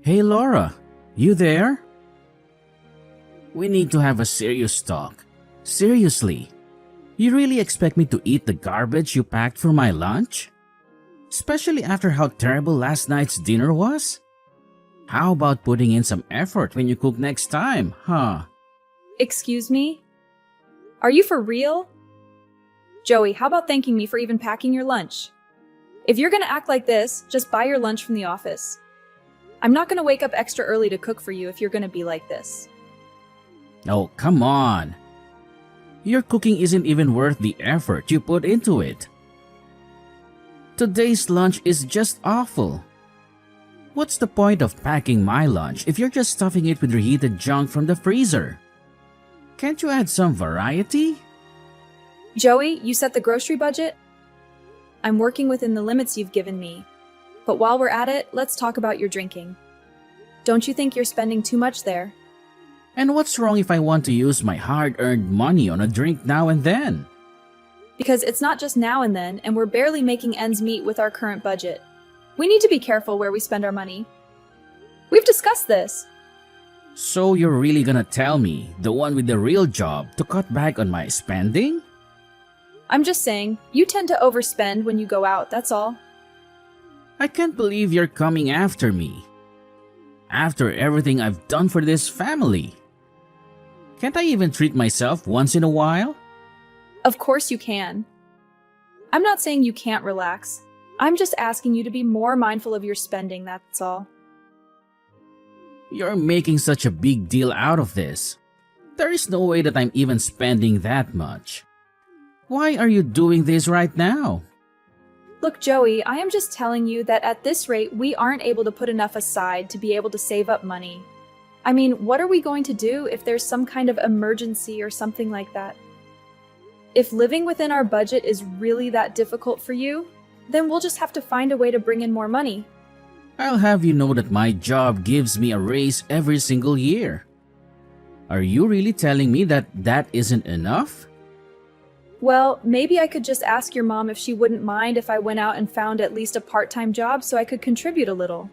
Hey Laura, you there? We need to have a serious talk. Seriously, you really expect me to eat the garbage you packed for my lunch? Especially after how terrible last night's dinner was? How about putting in some effort when you cook next time, huh? Excuse me? Are you for real? Joey, how about thanking me for even packing your lunch? If you're gonna act like this, just buy your lunch from the office. I'm not gonna wake up extra early to cook for you if you're gonna be like this. Oh, come on. Your cooking isn't even worth the effort you put into it. Today's lunch is just awful. What's the point of packing my lunch if you're just stuffing it with reheated junk from the freezer? Can't you add some variety? Joey, you set the grocery budget? I'm working within the limits you've given me. But while we're at it, let's talk about your drinking. Don't you think you're spending too much there? And what's wrong if I want to use my hard-earned money on a drink now and then? Because it's not just now and then, and we're barely making ends meet with our current budget. We need to be careful where we spend our money. We've discussed this. So you're really gonna tell me, the one with the real job, to cut back on my spending? I'm just saying, you tend to overspend when you go out, that's all. I can't believe you're coming after me. After everything I've done for this family. Can't I even treat myself once in a while? Of course you can. I'm not saying you can't relax. I'm just asking you to be more mindful of your spending, that's all. You're making such a big deal out of this. There is no way that I'm even spending that much. Why are you doing this right now? Look, Joey, I am just telling you that at this rate, we aren't able to put enough aside to be able to save up money. I mean, what are we going to do if there's some kind of emergency or something like that? If living within our budget is really that difficult for you, then we'll just have to find a way to bring in more money. I'll have you know that my job gives me a raise every single year. Are you really telling me that that isn't enough? Well, maybe I could just ask your mom if she wouldn't mind if I went out and found at least a part-time job so I could contribute a little.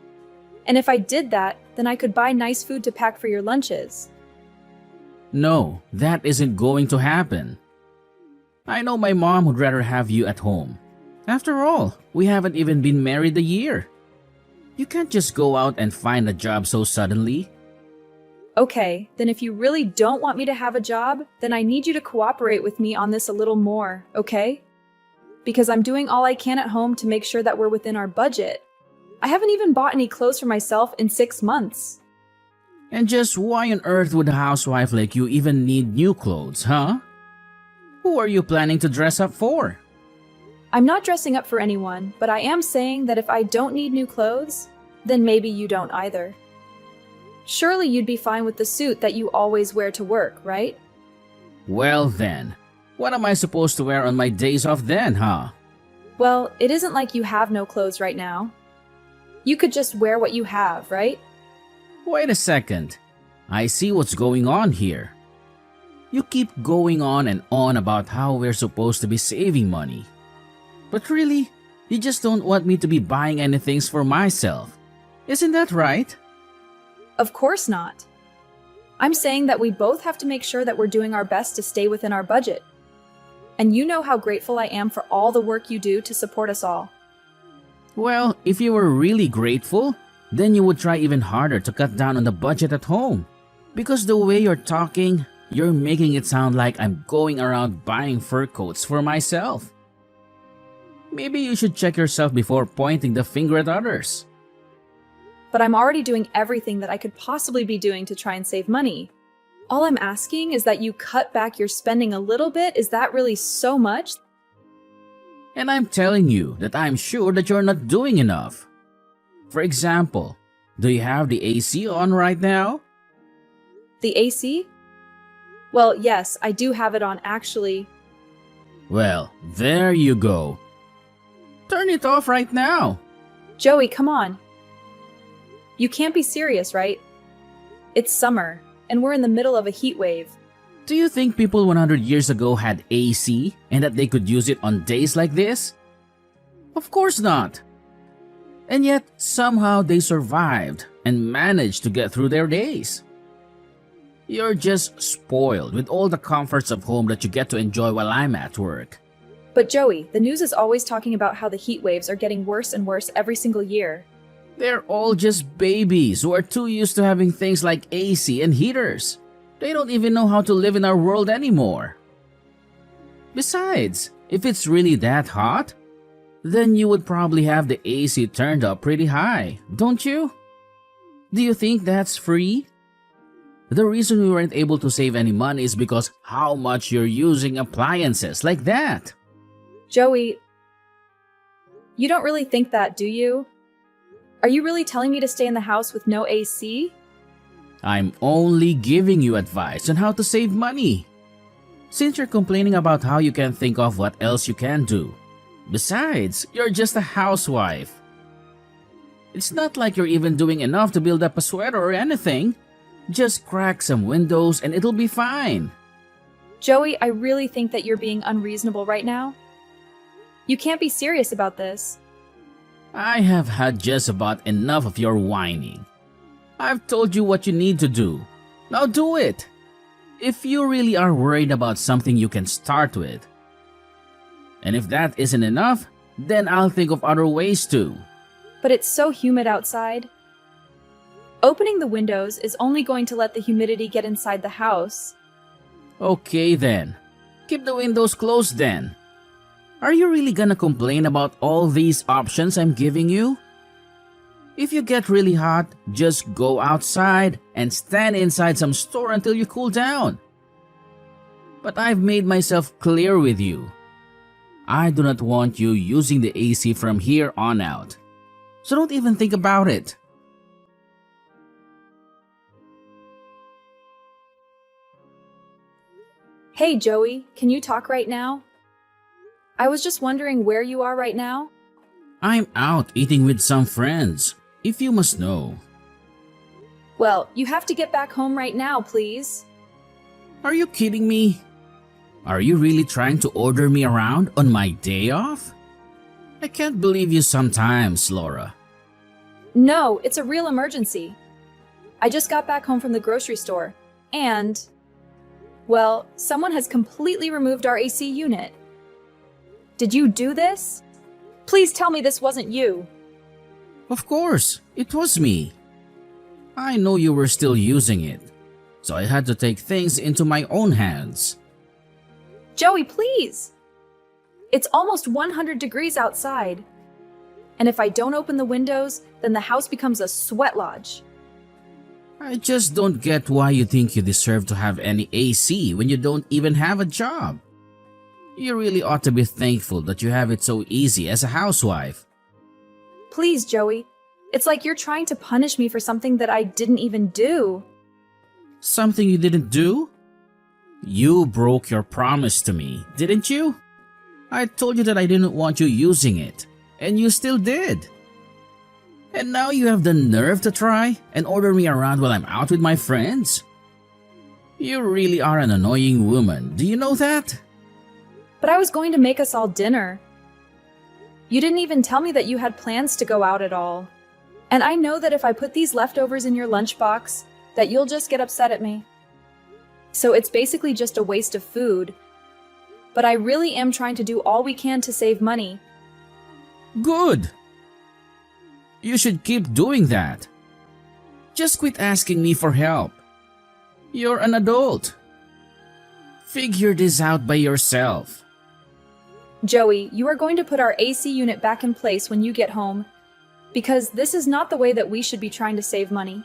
And if I did that, then I could buy nice food to pack for your lunches. No, that isn't going to happen. I know my mom would rather have you at home. After all, we haven't even been married a year. You can't just go out and find a job so suddenly. Okay, then if you really don't want me to have a job, then I need you to cooperate with me on this a little more, okay? Because I'm doing all I can at home to make sure that we're within our budget. I haven't even bought any clothes for myself in 6 months. And just why on earth would a housewife like you even need new clothes, huh? Who are you planning to dress up for? I'm not dressing up for anyone, but I am saying that if I don't need new clothes, then maybe you don't either. Surely you'd be fine with the suit that you always wear to work, right? Well then, what am I supposed to wear on my days off then, huh? Well, it isn't like you have no clothes right now. You could just wear what you have, right? Wait a second. I see what's going on here. You keep going on and on about how we're supposed to be saving money. But really, you just don't want me to be buying anything for myself. Isn't that right? Of course not. I'm saying that we both have to make sure that we're doing our best to stay within our budget. And you know how grateful I am for all the work you do to support us all. Well, if you were really grateful, then you would try even harder to cut down on the budget at home. Because the way you're talking, you're making it sound like I'm going around buying fur coats for myself. Maybe you should check yourself before pointing the finger at others. But I'm already doing everything that I could possibly be doing to try and save money. All I'm asking is that you cut back your spending a little bit. Is that really so much? And I'm telling you that I'm sure that you're not doing enough. For example, do you have the AC on right now? The AC? Well, yes, I do have it on actually. Well, there you go. Turn it off right now. Joey, come on. You can't be serious, right? It's summer, and we're in the middle of a heat wave. Do you think people 100 years ago had AC and that they could use it on days like this? Of course not. And yet, somehow they survived and managed to get through their days. You're just spoiled with all the comforts of home that you get to enjoy while I'm at work. But Joey, the news is always talking about how the heat waves are getting worse and worse every single year. They're all just babies who are too used to having things like AC and heaters. They don't even know how to live in our world anymore. Besides, if it's really that hot, then you would probably have the AC turned up pretty high, don't you? Do you think that's free? The reason we weren't able to save any money is because how much you're using appliances like that. Joey, you don't really think that, do you? Are you really telling me to stay in the house with no AC? I'm only giving you advice on how to save money. Since you're complaining about how you can't think of what else you can do. Besides, you're just a housewife. It's not like you're even doing enough to build up a sweater or anything. Just crack some windows and it'll be fine. Joey, I really think that you're being unreasonable right now. You can't be serious about this. I have had just about enough of your whining. I've told you what you need to do. Now do it. If you really are worried about something you can start with. And if that isn't enough, then I'll think of other ways too. But it's so humid outside. Opening the windows is only going to let the humidity get inside the house. Okay then. Keep the windows closed then. Are you really gonna complain about all these options I'm giving you? If you get really hot, just go outside and stand inside some store until you cool down. But I've made myself clear with you. I do not want you using the AC from here on out. So don't even think about it. Hey Joey, can you talk right now? I was just wondering where you are right now. I'm out eating with some friends, if you must know. Well, you have to get back home right now, please. Are you kidding me? Are you really trying to order me around on my day off? I can't believe you sometimes, Laura. No, it's a real emergency. I just got back home from the grocery store, and, well, someone has completely removed our AC unit. Did you do this? Please tell me this wasn't you. Of course, it was me. I know you were still using it, so I had to take things into my own hands. Joey, please! It's almost 100 degrees outside. And if I don't open the windows, then the house becomes a sweat lodge. I just don't get why you think you deserve to have any AC when you don't even have a job. You really ought to be thankful that you have it so easy as a housewife. Please, Joey. It's like you're trying to punish me for something that I didn't even do. Something you didn't do? You broke your promise to me, didn't you? I told you that I didn't want you using it, and you still did. And now you have the nerve to try and order me around while I'm out with my friends? You really are an annoying woman, do you know that? But I was going to make us all dinner. You didn't even tell me that you had plans to go out at all. And I know that if I put these leftovers in your lunchbox, that you'll just get upset at me. So it's basically just a waste of food. But I really am trying to do all we can to save money. Good. You should keep doing that. Just quit asking me for help. You're an adult. Figure this out by yourself. Joey, you are going to put our AC unit back in place when you get home, because this is not the way that we should be trying to save money.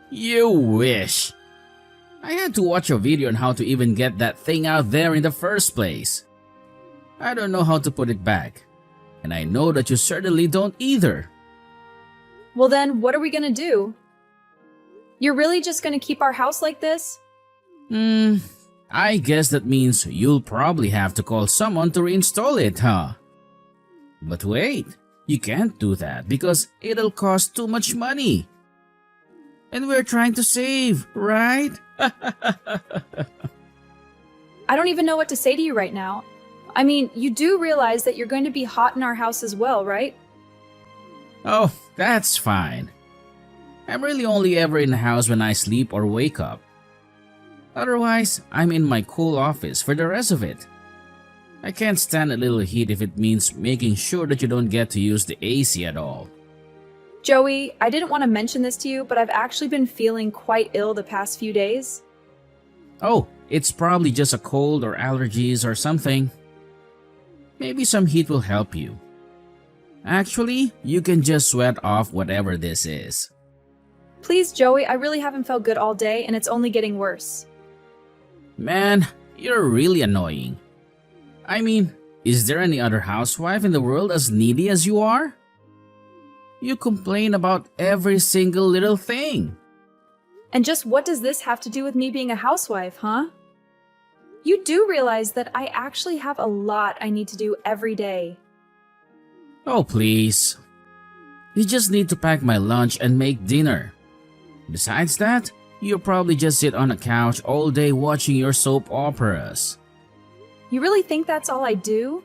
You wish. I had to watch a video on how to even get that thing out there in the first place. I don't know how to put it back, and I know that you certainly don't either. Well then, what are we gonna do? You're really just gonna keep our house like this? I guess that means you'll probably have to call someone to reinstall it, huh? But wait, you can't do that because it'll cost too much money. And we're trying to save, right? I don't even know what to say to you right now. I mean, you do realize that you're going to be hot in our house as well, right? Oh, that's fine. I'm really only ever in the house when I sleep or wake up. Otherwise, I'm in my cool office for the rest of it. I can't stand a little heat if it means making sure that you don't get to use the AC at all. Joey, I didn't want to mention this to you, but I've actually been feeling quite ill the past few days. Oh, it's probably just a cold or allergies or something. Maybe some heat will help you. Actually, you can just sweat off whatever this is. Please, Joey, I really haven't felt good all day and it's only getting worse. Man, you're really annoying. I mean, is there any other housewife in the world as needy as you are? You complain about every single little thing. And just what does this have to do with me being a housewife, huh? You do realize that I actually have a lot I need to do every day. Oh, please. You just need to pack my lunch and make dinner. Besides that, you'll probably just sit on a couch all day watching your soap operas. You really think that's all I do?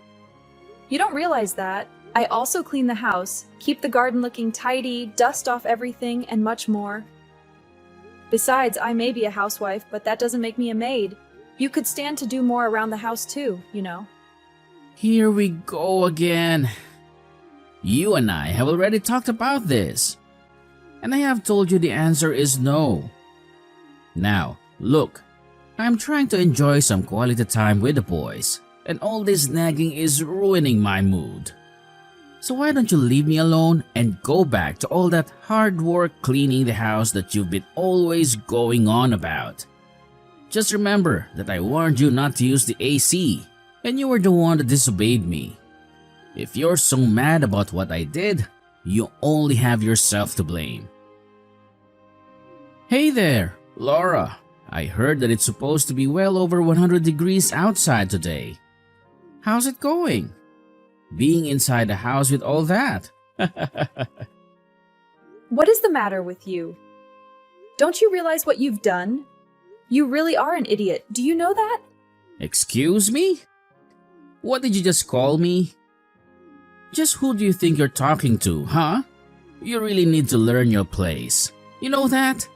You don't realize that. I also clean the house, keep the garden looking tidy, dust off everything, and much more. Besides, I may be a housewife, but that doesn't make me a maid. You could stand to do more around the house too, you know. Here we go again. You and I have already talked about this. And I have told you the answer is no. Now, look, I'm trying to enjoy some quality time with the boys, and all this nagging is ruining my mood. So why don't you leave me alone and go back to all that hard work cleaning the house that you've been always going on about? Just remember that I warned you not to use the AC, and you were the one that disobeyed me. If you're so mad about what I did, you only have yourself to blame. Hey there, Laura. I heard that it's supposed to be well over 100 degrees outside today. How's it going? Being inside the house with all that. What is the matter with you? Don't you realize what you've done? You really are an idiot. Do you know that? Excuse me? What did you just call me? Just who do you think you're talking to, huh? You really need to learn your place. You know that?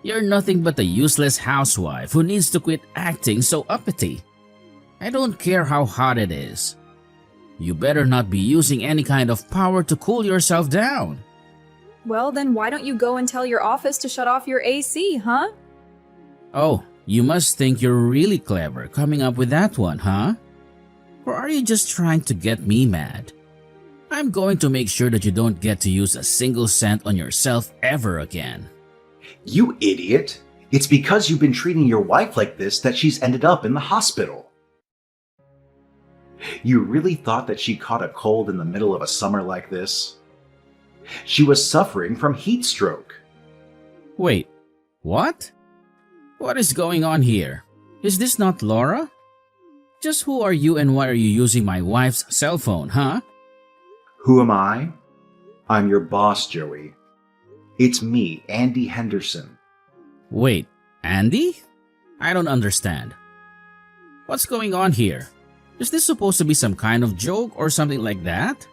You're nothing but a useless housewife who needs to quit acting so uppity. I don't care how hot it is. You better not be using any kind of power to cool yourself down. Well, then why don't you go and tell your office to shut off your AC, huh? Oh, you must think you're really clever coming up with that one, huh? Or are you just trying to get me mad? I'm going to make sure that you don't get to use a single cent on yourself ever again. You idiot! It's because you've been treating your wife like this that she's ended up in the hospital. You really thought that she caught a cold in the middle of a summer like this? She was suffering from heat stroke. Wait, what? What is going on here? Is this not Laura? Just who are you and why are you using my wife's cell phone, huh? Who am I? I'm your boss, Joey. It's me, Andy Henderson. Wait, Andy? I don't understand. What's going on here? Is this supposed to be some kind of joke or something like that?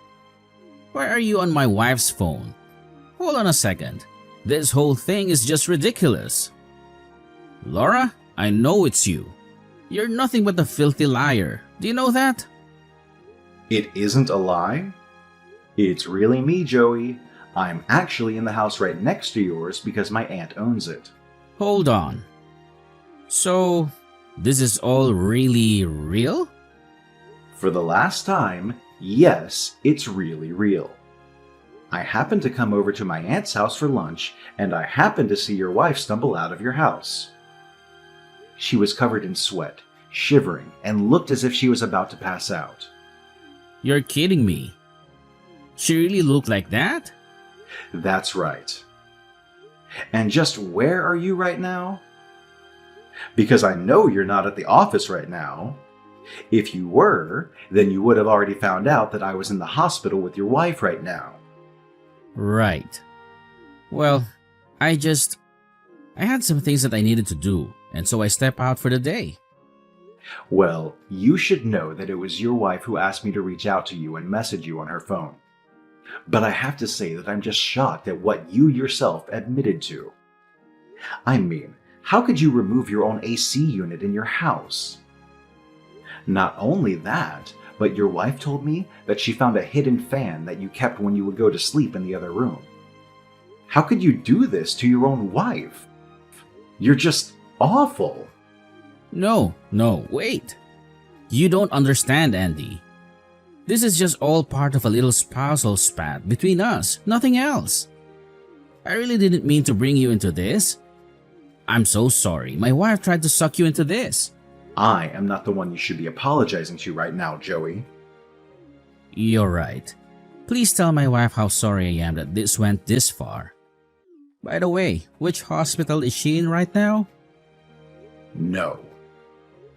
Why are you on my wife's phone? Hold on a second. This whole thing is just ridiculous. Laura, I know it's you. You're nothing but a filthy liar. Do you know that? It isn't a lie. It's really me, Joey. I'm actually in the house right next to yours because my aunt owns it. Hold on. So, this is all really real? For the last time, yes, it's really real. I happened to come over to my aunt's house for lunch, and I happened to see your wife stumble out of your house. She was covered in sweat, shivering, and looked as if she was about to pass out. You're kidding me. She really looked like that? That's right. And just where are you right now? Because I know you're not at the office right now. If you were, then you would have already found out that I was in the hospital with your wife right now. Right. Well, I had some things that I needed to do, and so I stepped out for the day. Well, you should know that it was your wife who asked me to reach out to you and message you on her phone. But I have to say that I'm just shocked at what you yourself admitted to. I mean, how could you remove your own AC unit in your house? Not only that, but your wife told me that she found a hidden fan that you kept when you would go to sleep in the other room. How could you do this to your own wife? You're just awful. No, wait. You don't understand, Andy. This is just all part of a little spousal spat between us, nothing else. I really didn't mean to bring you into this. I'm so sorry. My wife tried to suck you into this. I am not the one you should be apologizing to right now, Joey. You're right. Please tell my wife how sorry I am that this went this far. By the way, which hospital is she in right now? No.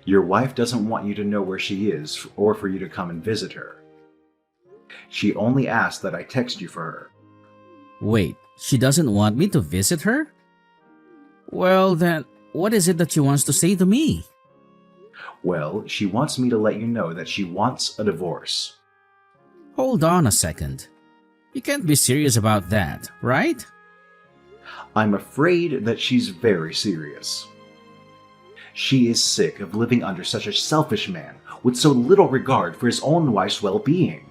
Your wife doesn't want you to know where she is or for you to come and visit her. She only asked that I text you for her. Wait, she doesn't want me to visit her? Well then, what is it that she wants to say to me? Well, she wants me to let you know that she wants a divorce. Hold on a second. You can't be serious about that, right? I'm afraid that she's very serious. She is sick of living under such a selfish man with so little regard for his own wife's well-being.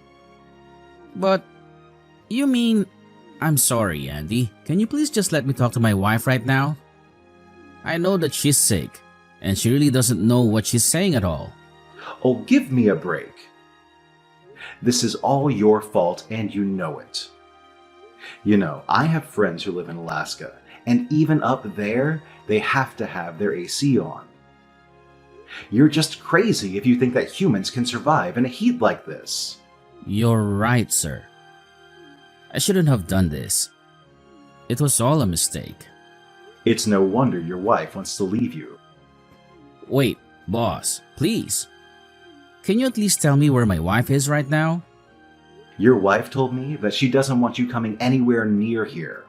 But, you mean... I'm sorry, Andy. Can you please just let me talk to my wife right now? I know that she's sick, and she really doesn't know what she's saying at all. Oh, give me a break. This is all your fault, and you know it. You know, I have friends who live in Alaska, and even up there, they have to have their AC on. You're just crazy if you think that humans can survive in a heat like this. You're right, sir. I shouldn't have done this. It was all a mistake. It's no wonder your wife wants to leave you. Wait, boss, please. Can you at least tell me where my wife is right now? Your wife told me that she doesn't want you coming anywhere near here.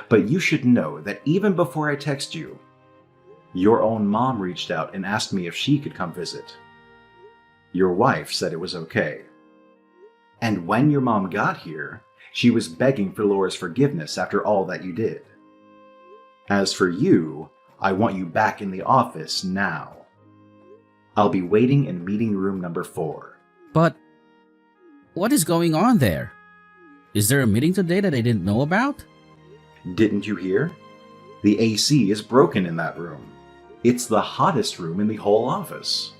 But you should know that even before I text you, your own mom reached out and asked me if she could come visit. Your wife said it was okay. And when your mom got here, she was begging for Laura's forgiveness after all that you did. As for you, I want you back in the office now. I'll be waiting in meeting room number 4. But what is going on there? Is there a meeting today that I didn't know about? Didn't you hear? The AC is broken in that room. It's the hottest room in the whole office.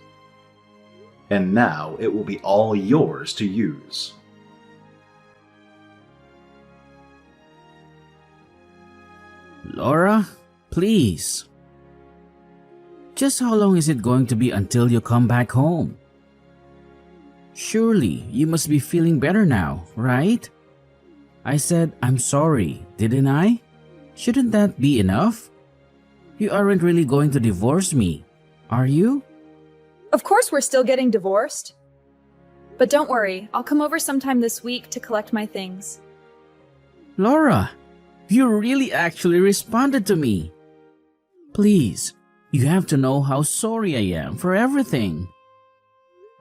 And now it will be all yours to use. Laura, please. Just how long is it going to be until you come back home? Surely you must be feeling better now, right? I said I'm sorry, didn't I? Shouldn't that be enough? You aren't really going to divorce me, are you? Of course we're still getting divorced. But don't worry, I'll come over sometime this week to collect my things. Laura, you really actually responded to me. Please, you have to know how sorry I am for everything.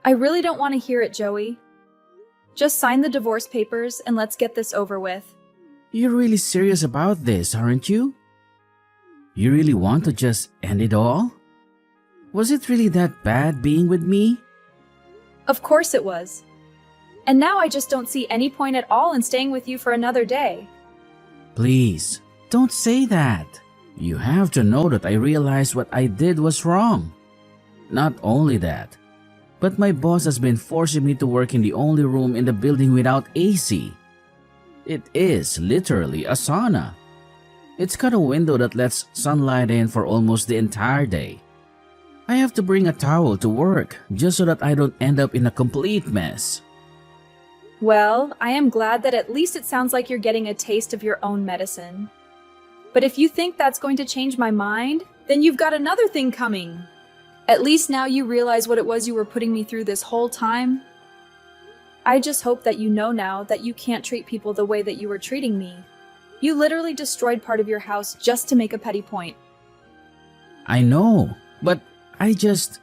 I really don't want to hear it, Joey. Just sign the divorce papers and let's get this over with. You're really serious about this, aren't you? You really want to just end it all? Was it really that bad being with me? Of course it was. And now I just don't see any point at all in staying with you for another day. Please, don't say that. You have to know that I realized what I did was wrong. Not only that, but my boss has been forcing me to work in the only room in the building without AC. It is literally a sauna. It's got a window that lets sunlight in for almost the entire day. I have to bring a towel to work just so that I don't end up in a complete mess. Well, I am glad that at least it sounds like you're getting a taste of your own medicine. But if you think that's going to change my mind, then you've got another thing coming. At least now you realize what it was you were putting me through this whole time. I just hope that you know now that you can't treat people the way that you were treating me. You literally destroyed part of your house just to make a petty point. I know, but I just...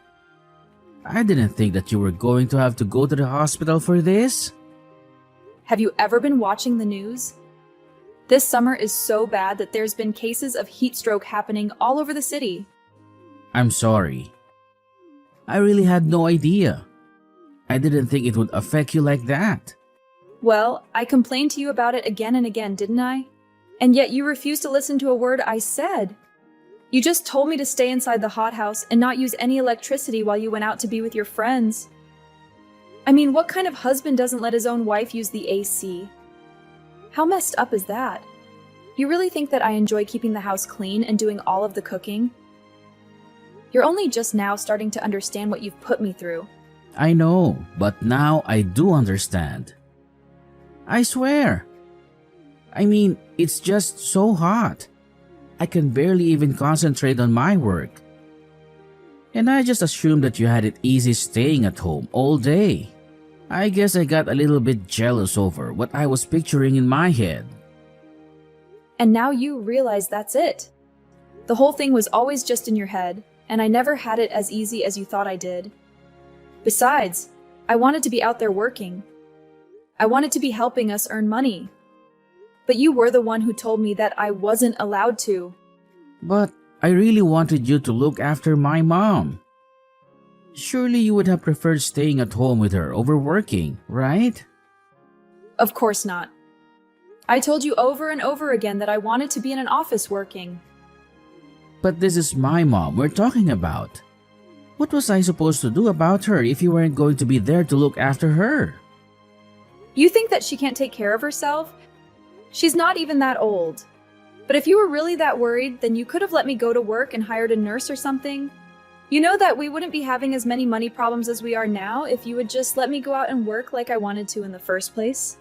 I didn't think that you were going to have to go to the hospital for this. Have you ever been watching the news? This summer is so bad that there's been cases of heat stroke happening all over the city. I'm sorry. I really had no idea. I didn't think it would affect you like that. Well, I complained to you about it again and again, didn't I? And yet you refused to listen to a word I said. You just told me to stay inside the hothouse and not use any electricity while you went out to be with your friends. I mean, what kind of husband doesn't let his own wife use the AC? How messed up is that? You really think that I enjoy keeping the house clean and doing all of the cooking? You're only just now starting to understand what you've put me through. I know, but now I do understand. I swear. I mean, it's just so hot. I can barely even concentrate on my work. And I just assumed that you had it easy staying at home all day. I guess I got a little bit jealous over what I was picturing in my head. And now you realize that's it. The whole thing was always just in your head, and I never had it as easy as you thought I did. Besides, I wanted to be out there working. I wanted to be helping us earn money. But you were the one who told me that I wasn't allowed to. But I really wanted you to look after my mom. Surely you would have preferred staying at home with her over working, right? Of course not. I told you over and over again that I wanted to be in an office working. But this is my mom we're talking about. What was I supposed to do about her if you weren't going to be there to look after her? You think that she can't take care of herself? She's not even that old. But if you were really that worried, then you could have let me go to work and hired a nurse or something. You know that we wouldn't be having as many money problems as we are now if you would just let me go out and work like I wanted to in the first place.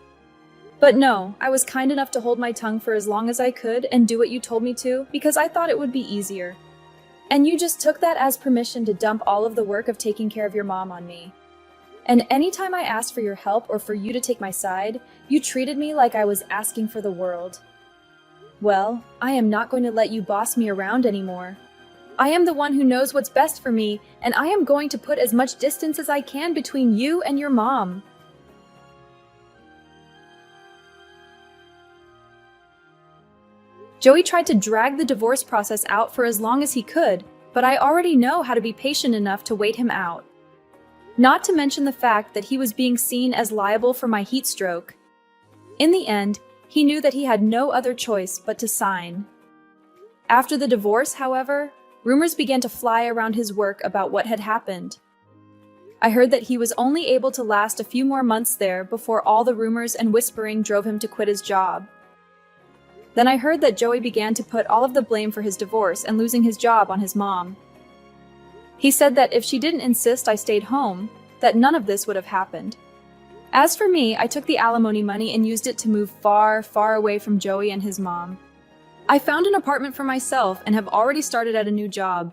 But no, I was kind enough to hold my tongue for as long as I could and do what you told me to because I thought it would be easier. And you just took that as permission to dump all of the work of taking care of your mom on me. And anytime I asked for your help or for you to take my side, you treated me like I was asking for the world. Well, I am not going to let you boss me around anymore. I am the one who knows what's best for me, and I am going to put as much distance as I can between you and your mom. Joey tried to drag the divorce process out for as long as he could, but I already know how to be patient enough to wait him out. Not to mention the fact that he was being seen as liable for my heat stroke. In the end, he knew that he had no other choice but to sign. After the divorce, however, rumors began to fly around his work about what had happened. I heard that he was only able to last a few more months there before all the rumors and whispering drove him to quit his job. Then I heard that Joey began to put all of the blame for his divorce and losing his job on his mom. He said that if she didn't insist I stayed home, that none of this would have happened. As for me, I took the alimony money and used it to move far, far away from Joey and his mom. I found an apartment for myself and have already started at a new job.